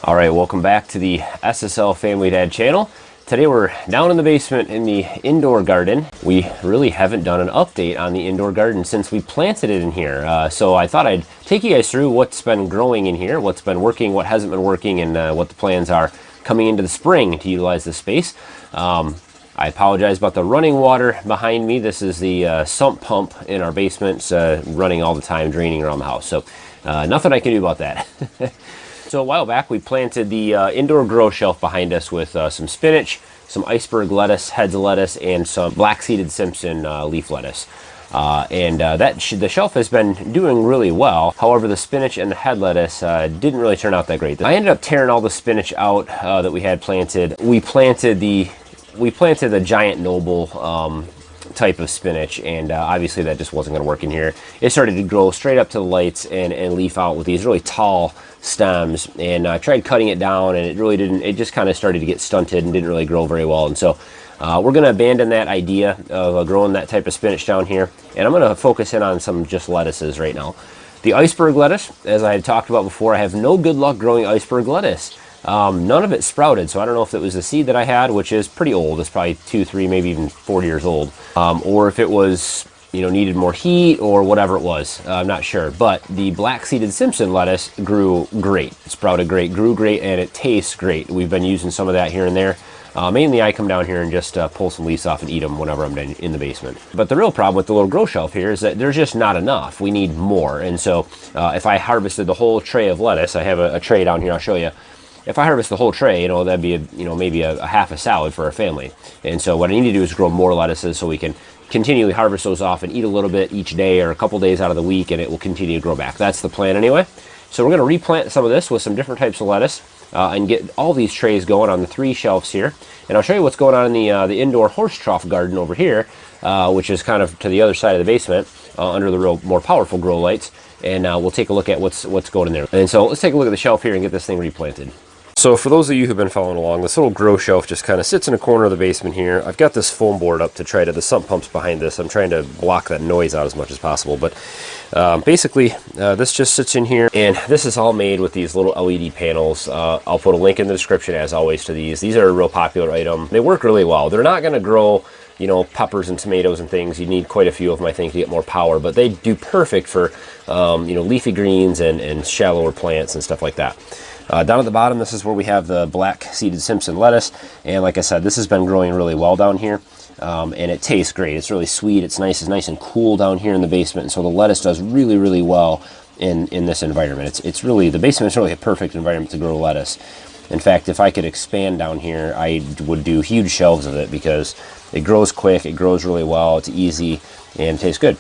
All right, welcome back to the SSL Family Dad channel. Today we're down in the basement in the indoor garden. We really haven't done an update on the indoor garden since we planted it in here. So I thought I'd take you guys through what's been growing in here, what's been working, what hasn't been working, and what the plans are coming into the spring to utilize this space. I apologize about the running water behind me. This is the sump pump in our basement. It's running all the time, draining around the house. So nothing I can do about that. So a while back we planted the indoor grow shelf behind us with some spinach, some iceberg lettuce, heads of lettuce, and some black-seeded Simpson leaf lettuce. The shelf has been doing really well. However, the spinach and the head lettuce didn't really turn out that great. I ended up tearing all the spinach out that we had planted. We planted the giant noble type of spinach, and obviously that just wasn't going to work in here. It started to grow straight up to the lights and leaf out with these really tall stems, and I tried cutting it down, and it really didn't. It just kind of started to get stunted and didn't really grow very well. And so we're going to abandon that idea of growing that type of spinach down here, and I'm going to focus in on some just lettuces right now. The iceberg lettuce, as I had talked about before, I have no good luck growing iceberg lettuce. None of it sprouted, so I don't know if it was the seed that I had, which is pretty old. It's probably 2, 3, maybe even 4 years old, or if it was, needed more heat or whatever it was. I'm not sure. But the black-seeded Simpson lettuce grew great, sprouted great, grew great, and it tastes great. We've been using some of that here and there. Mainly I come down here and just pull some leaves off and eat them whenever I'm in the basement. But the real problem with the little grow shelf here is that there's just not enough. We need more. And so if I harvested the whole tray of lettuce, I have a tray down here, I'll show you. If I harvest the whole tray, that'd be maybe a half a salad for our family. And so what I need to do is grow more lettuces so we can continually harvest those off and eat a little bit each day or a couple days out of the week, and it will continue to grow back. That's the plan anyway. So we're going to replant some of this with some different types of lettuce and get all these trays going on the 3 shelves here. And I'll show you what's going on in the indoor horse trough garden over here, which is kind of to the other side of the basement under the real more powerful grow lights. And we'll take a look at what's going in there. And so let's take a look at the shelf here and get this thing replanted. So for those of you who've been following along, this little grow shelf just kind of sits in a corner of the basement here. I've got this foam board up to try to, the sump pump's behind this. I'm trying to block that noise out as much as possible. But basically, this just sits in here, and this is all made with these little LED panels. I'll put a link in the description, as always, to these. These are a real popular item. They work really well. They're not going to grow, peppers and tomatoes and things. You need quite a few of them, I think, to get more power. But they do perfect for, leafy greens and shallower plants and stuff like that. Down at the bottom, this is where we have the black-seeded Simpson lettuce, and like I said, this has been growing really well down here, and it tastes great. It's really sweet. It's nice and cool down here in the basement, and so the lettuce does really, really well in this environment. It's really, the basement is really a perfect environment to grow lettuce. In fact, if I could expand down here, I would do huge shelves of it because it grows quick, it grows really well, it's easy, and tastes good.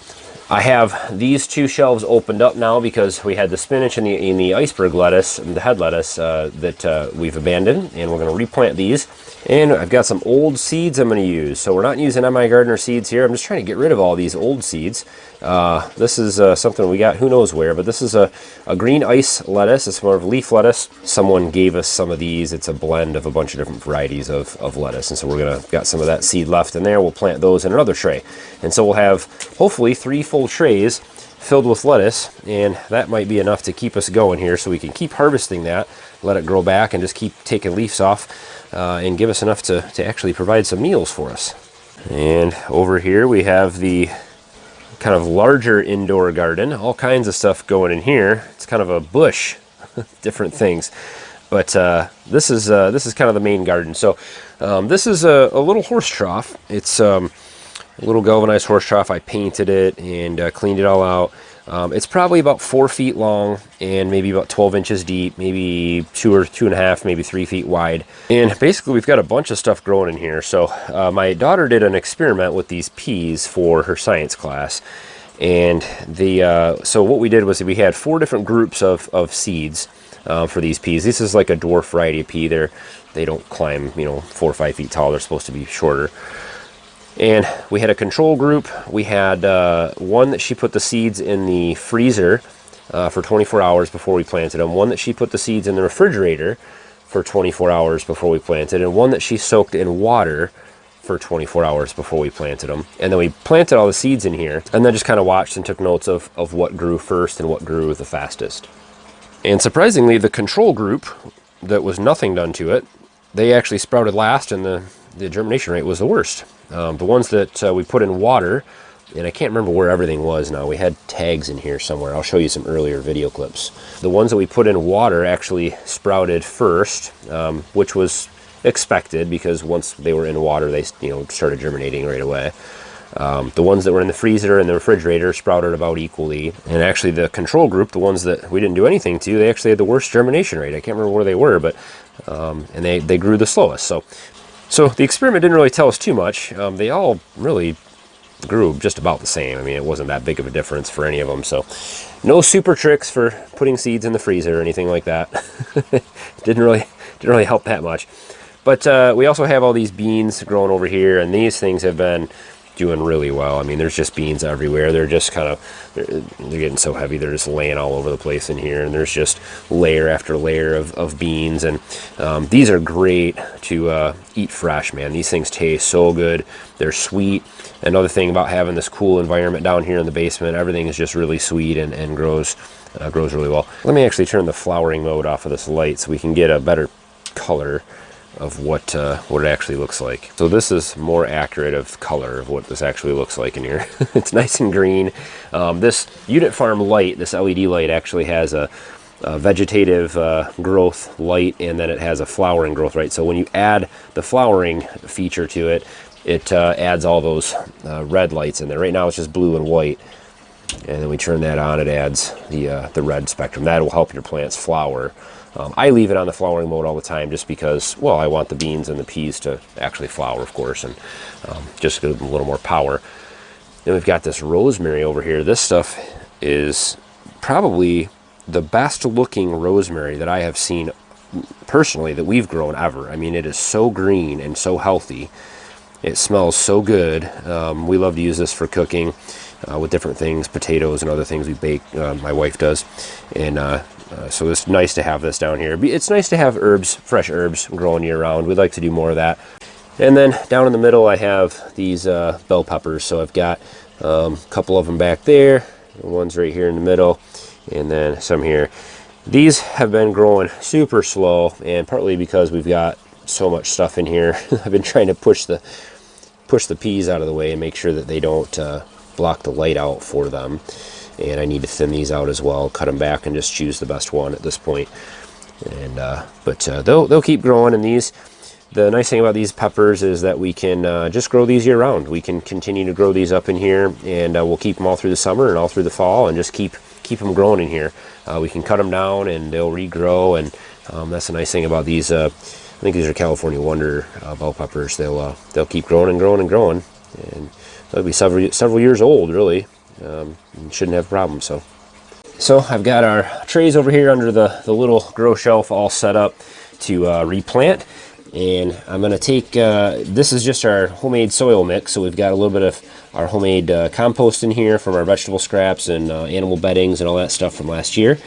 I have these 2 shelves opened up now because we had the spinach and the iceberg lettuce and the head lettuce that we've abandoned, and we're going to replant these. And I've got some old seeds I'm going to use. So we're not using MI Gardener seeds here. I'm just trying to get rid of all these old seeds. This is something we got who knows where, but this is a green ice lettuce. It's more of leaf lettuce. Someone gave us some of these. It's a blend of a bunch of different varieties of lettuce, and so we're got some of that seed left in there. We'll plant those in another tray, and so we'll have hopefully 3 full trays filled with lettuce, and that might be enough to keep us going here, so we can keep harvesting that, let it grow back, and just keep taking leaves off, and give us enough to actually provide some meals for us. And over here we have the kind of larger indoor garden, all kinds of stuff going in here. It's kind of a bush, different things, but this is kind of the main garden. So this is a little horse trough. It's a little galvanized horse trough. I painted it and cleaned it all out. It's probably about 4 feet long and maybe about 12 inches deep, maybe 2 or 2.5, maybe 3 feet wide. And basically we've got a bunch of stuff growing in here. So my daughter did an experiment with these peas for her science class. And so what we did was we had 4 different groups of seeds for these peas. This is like a dwarf variety of pea. They don't climb 4 or 5 feet tall. They're supposed to be shorter. And we had a control group. We had one that she put the seeds in the freezer for 24 hours before we planted them, one that she put the seeds in the refrigerator for 24 hours before we planted, and one that she soaked in water for 24 hours before we planted them. And then we planted all the seeds in here, and then just kind of watched and took notes of what grew first and what grew the fastest. And surprisingly, the control group that was nothing done to it, they actually sprouted last, and the germination rate was the worst. The ones that we put in water, and I can't remember where everything was now. We had tags in here somewhere. I'll show you some earlier video clips. The ones that we put in water actually sprouted first, which was expected because once they were in water, they started germinating right away. The ones that were in the freezer and the refrigerator sprouted about equally. And actually the control group, the ones that we didn't do anything to, they actually had the worst germination rate. I can't remember where they were, but and they grew the slowest. So the experiment didn't really tell us too much. They all really grew just about the same. I mean, it wasn't that big of a difference for any of them. So no super tricks for putting seeds in the freezer or anything like that. didn't really help that much. But we also have all these beans growing over here, and these things have been doing really well. I mean, there's just beans everywhere. They're just they're getting so heavy, they're just laying all over the place in here, and there's just layer after layer of beans. And these are great to eat fresh, man. These things taste so good. They're sweet. Another thing about having this cool environment down here in the basement, everything is just really sweet and grows really well. Let me actually turn the flowering mode off of this light so we can get a better color of what it actually looks like. So this is more accurate of color of what this actually looks like in here. It's nice and green. This Unit Farm light, this LED light, actually has a vegetative growth light, and then it has a flowering growth, right? So when you add the flowering feature to it, it adds all those red lights in there. Right now it's just blue and white, and then we turn that on, it adds the red spectrum. That will help your plants flower. I leave it on the flowering mode all the time just because, well, I want the beans and the peas to actually flower, of course, and just give them a little more power. Then we've got this rosemary over here. This stuff is probably the best looking rosemary that I have seen personally that we've grown ever. I mean, it is so green and so healthy. It smells so good. We love to use this for cooking with different things, potatoes and other things we bake. My wife does, and so it's nice to have this down here. It's nice to have herbs, fresh herbs growing year round. We'd like to do more of that. And then down in the middle I have these bell peppers. So I've got a couple of them back there, one's right here in the middle, and then some here. These have been growing super slow, and partly because we've got so much stuff in here. I've been trying to push the peas out of the way and make sure that they don't block the light out for them. And I need to thin these out as well, cut them back, and just choose the best one at this point. And but they'll keep growing. And these, the nice thing about these peppers is that we can just grow these year round. We can continue to grow these up in here, and we'll keep them all through the summer and all through the fall, and just keep them growing in here. We can cut them down and they'll regrow, and that's the nice thing about these. I think these are California Wonder bell peppers. They'll keep growing and growing and growing, and they'll be several years old, really. Shouldn't have problems. So I've got our trays over here under the little grow shelf all set up to replant, and I'm going to take this is just our homemade soil mix. So we've got a little bit of our homemade compost in here from our vegetable scraps and animal beddings and all that stuff from last year,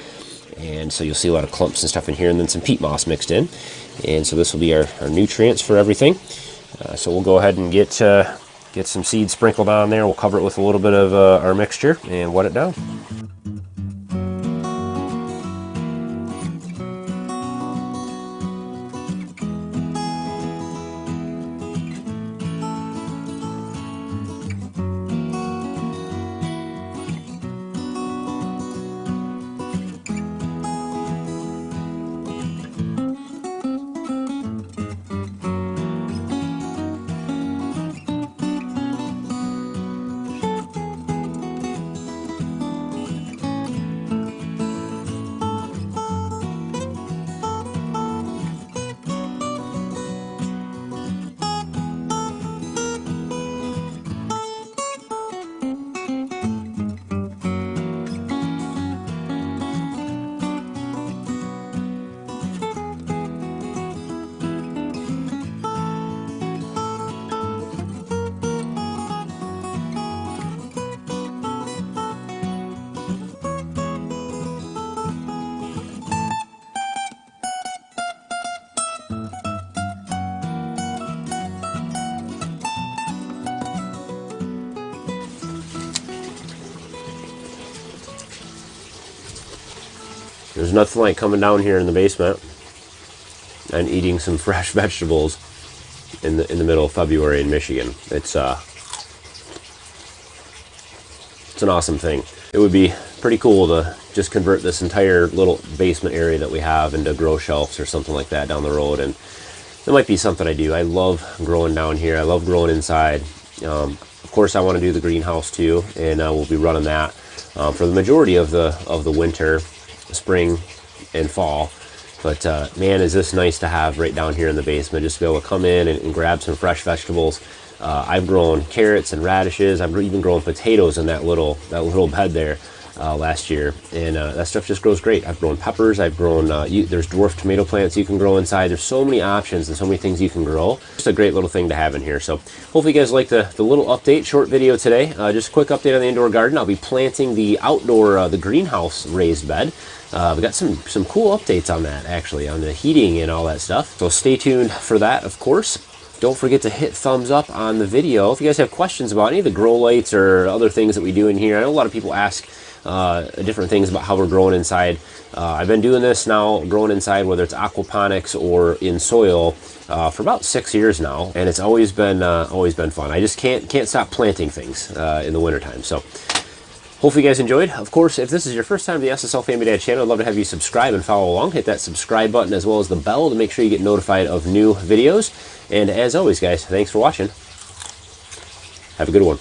and so you'll see a lot of clumps and stuff in here, and then some peat moss mixed in. And so this will be our nutrients for everything. So we'll go ahead and get some seeds sprinkled on there. We'll cover it with a little bit of our mixture and wet it down. There's nothing like coming down here in the basement and eating some fresh vegetables in the middle of February in Michigan. It's an awesome thing. It would be pretty cool to just convert this entire little basement area that we have into grow shelves or something like that down the road, and that might be something I do. I love growing down here. I love growing inside. Of course, I want to do the greenhouse too, and we'll be running that for the majority of the winter, spring, and fall. But man, is this nice to have right down here in the basement, just to be able to come in and grab some fresh vegetables. I've grown carrots and radishes. I've even grown potatoes in that little bed there last year, and that stuff just grows great. I've grown peppers. I've grown there's dwarf tomato plants you can grow inside. There's so many options and so many things you can grow. Just a great little thing to have in here. So hopefully you guys like the little update, short video today. Just a quick update on the indoor garden. I'll be planting the outdoor the greenhouse raised bed. We got some cool updates on that, actually, on the heating and all that stuff. So stay tuned for that, of course. Don't forget to hit thumbs up on the video. If you guys have questions about any of the grow lights or other things that we do in here, I know a lot of people ask different things about how we're growing inside. I've been doing this now, growing inside, whether it's aquaponics or in soil, for about 6 years now, and it's always been fun. I just can't stop planting things in the wintertime. So hopefully you guys enjoyed. Of course, if this is your first time to the SSL Family Dad channel, I'd love to have you subscribe and follow along. Hit that subscribe button as well as the bell to make sure you get notified of new videos. And as always, guys, thanks for watching. Have a good one.